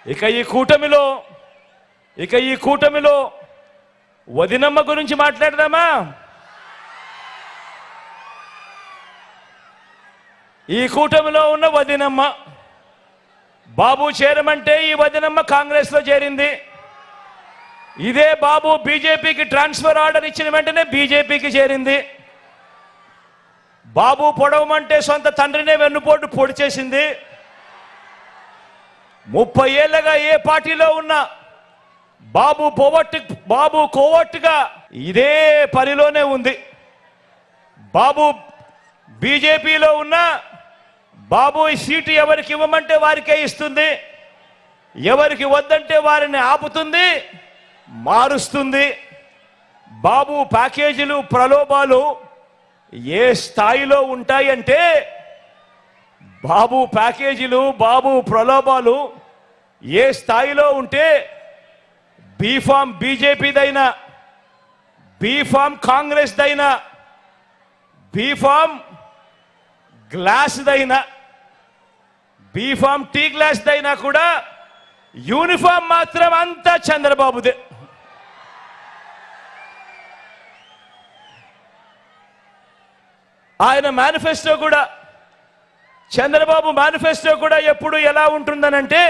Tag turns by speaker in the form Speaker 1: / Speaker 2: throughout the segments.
Speaker 1: ఇక ఈ కూటమిలో వదినమ్మ గురించి మాట్లాడదామా? ఈ కూటమిలో ఉన్న వదినమ్మ బాబు చేరమంటే ఈ వదినమ్మ కాంగ్రెస్ లో చేరింది. ఇదే బాబు బీజేపీకి ట్రాన్స్ఫర్ ఆర్డర్ ఇచ్చిన వెంటనే బీజేపీకి చేరింది. బాబు పొడవమంటే సొంత తండ్రినే వెన్నుపోటు పొడి చేసింది. 30 ఏళ్లుగా ఏ పార్టీలో ఉన్నా బాబు కోవట్టుగా ఇదే పనిలోనే ఉంది. బాబు బీజేపీలో ఉన్నా బాబు ఈ సీటు ఎవరికి ఇవ్వమంటే వారికే ఇస్తుంది, ఎవరికి వద్దంటే వారిని ఆపుతుంది, మారుస్తుంది. బాబు ప్యాకేజీలు ప్రలోభాలు ఏ స్థాయిలో ఉంటాయంటే బాబు ప్యాకేజీలు బాబు ప్రలోభాలు ఏ స్థాయిలో ఉంటే బీఫామ్ బీజేపీదైనా, బీఫామ్ కాంగ్రెస్దైనా, బీఫామ్ గ్లాస్దైనా, బీఫామ్ టీ గ్లాస్దైనా కూడా యూనిఫామ్ మాత్రం అంతా చంద్రబాబుదే. ఆయన మేనిఫెస్టో కూడా, చంద్రబాబు మేనిఫెస్టో కూడా ఎప్పుడు ఎలా ఉంటుందనంటే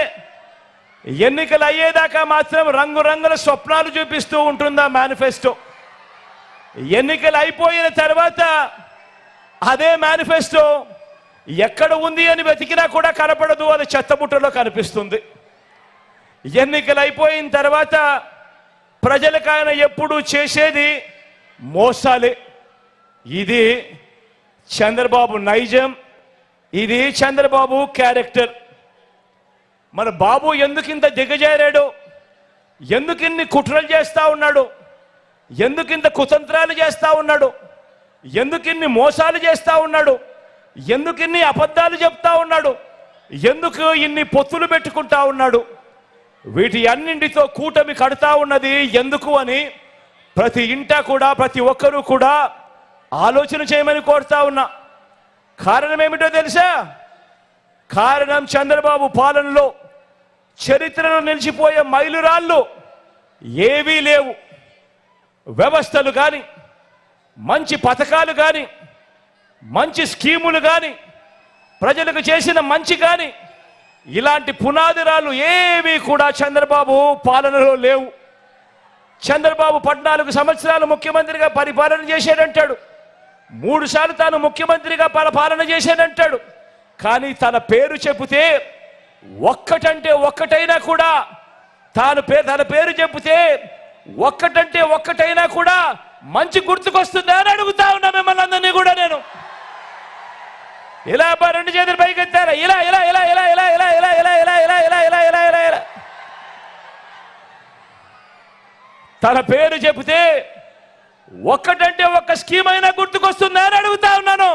Speaker 1: ఎన్నికలు అయ్యేదాకా మాత్రం రంగురంగుల స్వప్నాలు చూపిస్తూ ఉంటుందా మేనిఫెస్టో. ఎన్నికలు అయిపోయిన తర్వాత అదే మేనిఫెస్టో ఎక్కడ ఉంది అని వెతికినా కూడా కనపడదు, అది చెత్తబుట్టలో కనిపిస్తుంది. ఎన్నికలు అయిపోయిన తర్వాత ప్రజలకు ఆయన ఎప్పుడు చేసేది మోసాలే. ఇది చంద్రబాబు నైజం, ఇది చంద్రబాబు క్యారెక్టర్. మన బాబు ఎందుకింత దిగజారాడు, ఎందుకిన్ని కుట్రలు చేస్తా ఉన్నాడు, ఎందుకింత కుతంత్రాలు చేస్తా ఉన్నాడు, ఎందుకిన్ని మోసాలు చేస్తా ఉన్నాడు, ఎందుకిన్ని అబద్ధాలు చెప్తా ఉన్నాడు, ఎందుకు ఇన్ని పొత్తులు పెట్టుకుంటా ఉన్నాడు, వీటి అన్నింటితో కూటమి కడతా ఉన్నది ఎందుకు అని ప్రతి ఇంటా కూడా ప్రతి ఒక్కరూ కూడా ఆలోచన చేయమని కోరుతా ఉన్నా. కారణం ఏమిటో తెలుసా? కారణం చంద్రబాబు పాలనలో చరిత్రలో నిలిచిపోయే మైలురాళ్ళు ఏవీ లేవు. వ్యవస్థలు కానీ, మంచి పథకాలు కానీ, మంచి స్కీములు కానీ, ప్రజలకు చేసిన మంచి కానీ, ఇలాంటి పునాదిరాలు ఏవి కూడా చంద్రబాబు పాలనలో లేవు. చంద్రబాబు 14 సంవత్సరాలు ముఖ్యమంత్రిగా పరిపాలన చేశాడంటాడు, 3 సార్లు తాను ముఖ్యమంత్రిగా పాలన చేశాడంటాడు. కానీ తన పేరు చెబితే ఒక్కటంటే ఒక్కటైనా కూడా తన పేరు చెబితే ఒక్కటంటే ఒక్కటైనా కూడా మంచి గుర్తుకొస్తుందా అని అడుగుతా ఉన్నా మిమ్మల్ని అందరినీ కూడా. నేను ఇలా 2 చేతులు పైకి ఎత్తారా, ఇలా ఇలా ఇలా ఇలా ఇలా ఇలా ఇలా ఇలా ఇలా ఇలా ఇలా ఇలా ఇలా ఇలా ఇలా తన పేరు చెబితే ఒక్కటంటే ఒక్క స్కీమ్ అయినా గుర్తుకొస్తుందా అని అడుగుతా ఉన్నాను.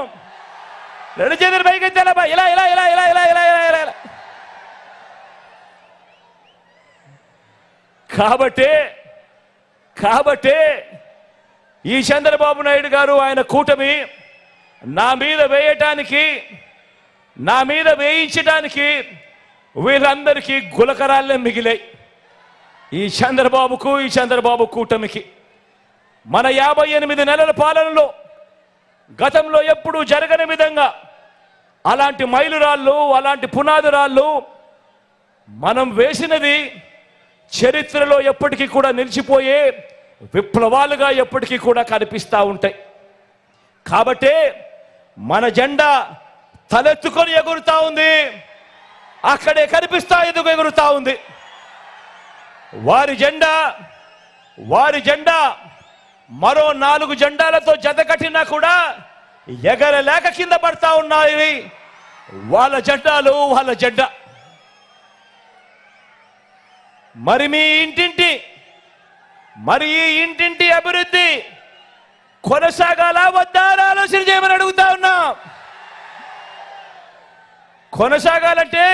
Speaker 1: 2 చేతులు పైకి ఎత్తారా, ఇలా ఇలా ఇలా ఇలా ఇలా ఇలా ఇలా ఇలా ఇలా. కాబట్టే ఈ చంద్రబాబు నాయుడు గారు ఆయన కూటమి నా మీద వేయించడానికి వీళ్ళందరికీ గులకరాళ్ళే మిగిలాయి. ఈ చంద్రబాబు కూటమికి మన 58 నెలల పాలనలో గతంలో ఎప్పుడూ జరగని విధంగా అలాంటి మైలురాళ్ళు, అలాంటి పునాదిరాళ్ళు మనం వేసినది చరిత్రలో ఎప్పటికీ కూడా నిలిచిపోయే విప్లవాలుగా ఎప్పటికీ కూడా కనిపిస్తూ ఉంటాయి. కాబట్టే మన జెండా తలెత్తుకొని ఎగురుతా ఉంది, అక్కడే కనిపిస్తా ఎగురుతా ఉంది. వారి జెండా మరో 4 జెండాలతో జత కట్టినా కూడా ఎగరలేక కింద పడతా ఉన్నాయి వాళ్ళ జెండా. మరి ఈ ఇంటింటి అభివృద్ధి కొనసాగాల వద్దా ఆలోచన చేయమని అడుగుతా ఉన్నా. కొనసాగాలంటే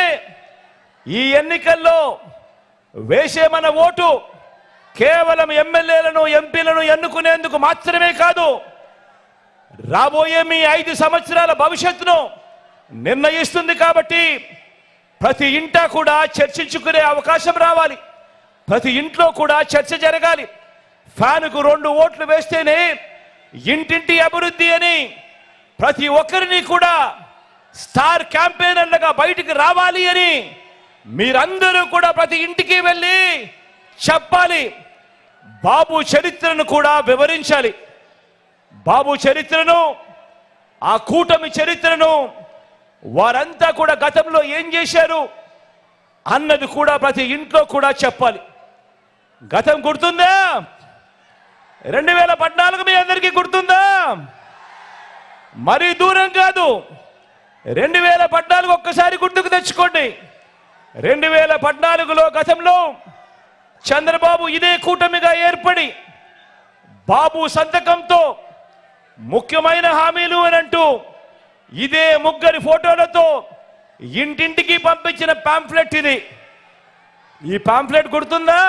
Speaker 1: ఈ ఎన్నికల్లో వేసే మన ఓటు కేవలం ఎమ్మెల్యేలను, ఎంపీలను ఎన్నుకునేందుకు మాత్రమే కాదు, రాబోయే మీ 5 సంవత్సరాల భవిష్యత్తును నిర్ణయిస్తుంది. కాబట్టి ప్రతి ఇంట కూడా చర్చించుకునే అవకాశం రావాలి. ప్రతి ఇంట్లో కూడా చర్చ జరగాలి. ఫ్యాన్కు 2 ఓట్లు వేస్తేనే ఇంటింటి అభివృద్ధి అని ప్రతి ఒక్కరిని కూడా స్టార్ క్యాంపెయినర్లుగా బయటికి రావాలి అని మీరందరూ కూడా ప్రతి ఇంటికి వెళ్ళి చెప్పాలి. బాబు చరిత్రను కూడా వివరించాలి. బాబు చరిత్రను, ఆ కూటమి చరిత్రను, వారంతా కూడా గతంలో ఏం చేశారు అన్నది కూడా ప్రతి ఇంట్లో కూడా చెప్పాలి. గతం గుర్తుందా? 2014 మీ అందరికీ గుర్తుందా? మరీ దూరం కాదు. 2014 ఒక్కసారి గుర్తుకు తెచ్చుకోండి. 2014లో గతంలో చంద్రబాబు ఇదే కూటమిగా ఏర్పడి బాబు సంతకంతో ముఖ్యమైన హామీలు అని అంటూ ఇదే ముగ్గురి ఫోటోలతో ఇంటింటికి పంపించిన పాంఫ్లెట్ ఇది. ఈ పాంఫ్లెట్ గుర్తుందా?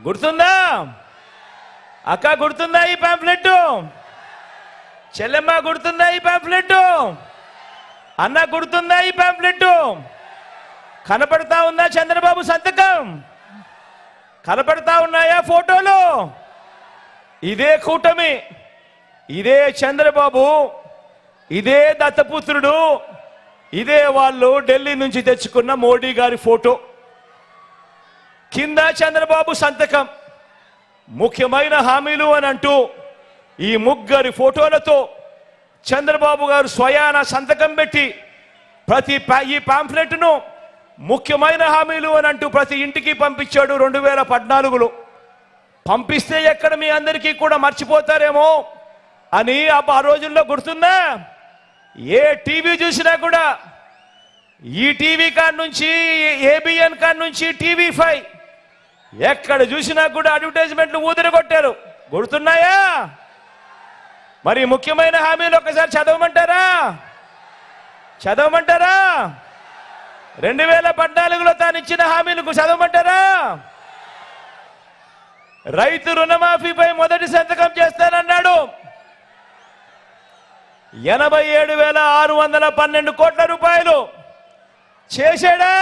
Speaker 1: గుర్తుందా అక్క? గుర్తుందా ఈ పాంఫ్లెట్? చెల్లెమ్మ గుర్తుందా ఈ పాంఫ్లెట్? అన్న గుర్తుందా ఈ పాంఫ్లెట్? కనపడతా ఉందా చంద్రబాబు సంతకం? కనపడతా ఉన్నాయా ఫోటోలు? ఇదే కూటమి, ఇదే చంద్రబాబు, ఇదే దత్తపుత్రుడు, ఇదే వాళ్ళు ఢిల్లీ నుంచి తెచ్చుకున్న మోడీ గారి ఫోటో. కింద చంద్రబాబు సంతకం, ముఖ్యమైన హామీలు అని అంటూ ఈ ముగ్గురి ఫోటోలతో చంద్రబాబు గారు స్వయాన సంతకం పెట్టి ఈ పాంఫ్లెట్ను ముఖ్యమైన హామీలు అని అంటూ ప్రతి ఇంటికి పంపించాడు 2014లో. పంపిస్తే ఎక్కడ మీ అందరికీ కూడా మర్చిపోతారేమో అని ఆ రోజుల్లో గుర్తుందా? ఏ టీవీ చూసినా కూడా ఈ టీవీ కాడ నుంచి, ఏబిఎన్ కాడ నుంచి TV5 ఎక్కడ చూసినా కూడా అడ్వర్టైజ్మెంట్లు ఊదిరగొట్టారు. గుర్తున్నాయా? మరి ముఖ్యమైన హామీలు ఒకసారి చదవమంటారా? చదవమంటారా? 2014లో తాను ఇచ్చిన హామీలకు చదవమంటారా? రైతు రుణమాఫీపై మొదటి సంతకం చేస్తానన్నాడు. 87,612 కోట్ల రూపాయలు చేశాడా?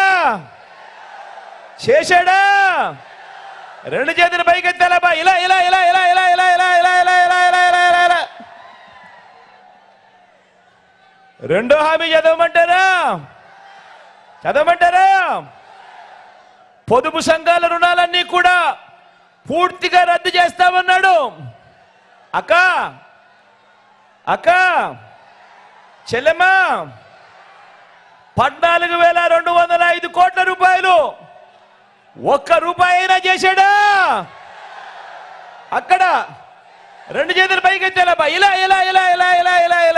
Speaker 1: చేశాడా? 2 చేతులు పైకెత్తాలబ్బా. ఇలా ఇలా ఇలా ఇలా ఇలా ఇలా ఇలా ఇలా ఇలా ఇలా ఇలా ఇలా ఇలా ఇలా. రెండో హామీ చదవమంటారా? చదవమంటారా? పొదుపు సంఘాల రుణాలన్నీ కూడా పూర్తిగా రద్దు చేస్తామన్నాడు. అక్క అక్క చెల్లెమ్మ, 14,205 కోట్ల రూపాయలు ఒక్క రూపాయి అయినా చేశాడా? అక్కడ 2 చేతులు పైకెత్తాలబ్బా. ఇలా ఇలా ఇలా ఇలా ఇలా ఇలా ఇలా